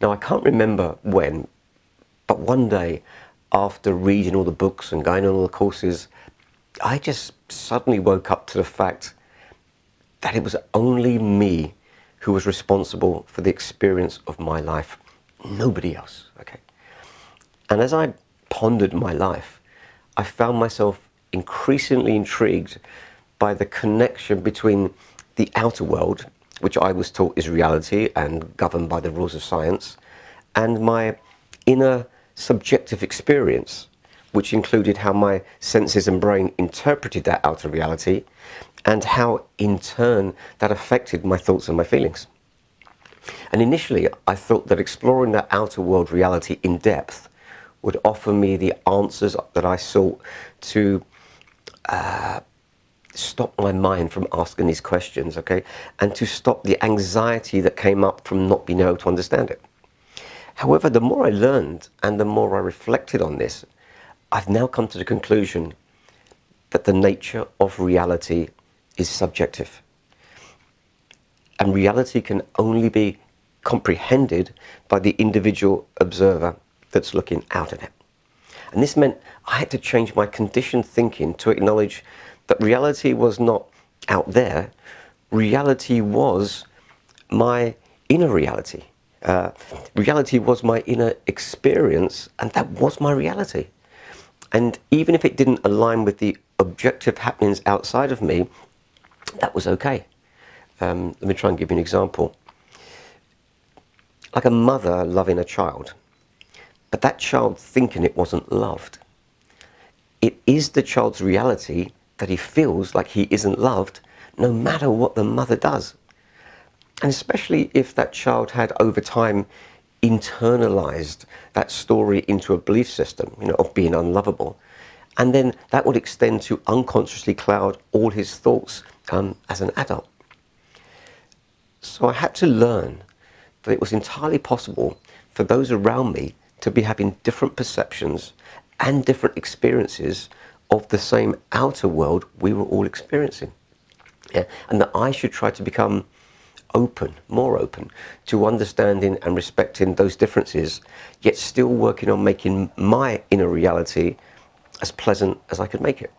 Now, I can't remember when, but one day, after reading all the books and going on all the courses, I just suddenly woke up to the fact that it was only me who was responsible for the experience of my life, nobody else, okay? And as I pondered my life, I found myself increasingly intrigued by the connection between the outer world, which I was taught is reality and governed by the rules of science, and my inner subjective experience, which included how my senses and brain interpreted that outer reality, and how in turn that affected my thoughts and my feelings. And initially I thought that exploring that outer world reality in depth would offer me the answers that I sought to stop my mind from asking these questions, okay, and to stop the anxiety that came up from not being able to understand it. However, the more I learned and the more I reflected on this, I've now come to the conclusion that the nature of reality is subjective. And reality can only be comprehended by the individual observer that's looking out at it. And this meant I had to change my conditioned thinking to acknowledge that reality was not out there. Reality was my inner reality. Reality was my inner experience, and that was my reality. And even if it didn't align with the objective happenings outside of me, that was okay. Let me try and give you an example. Like a mother loving a child, but that child thinking it wasn't loved. It is the child's reality that he feels like he isn't loved, no matter what the mother does. And especially if that child had over time internalized that story into a belief system, of being unlovable. And then that would extend to unconsciously cloud all his thoughts as an adult. So I had to learn that it was entirely possible for those around me to be having different perceptions and different experiences of the same outer world we were all experiencing. Yeah? And that I should try to become open, more open, to understanding and respecting those differences, yet still working on making my inner reality as pleasant as I could make it.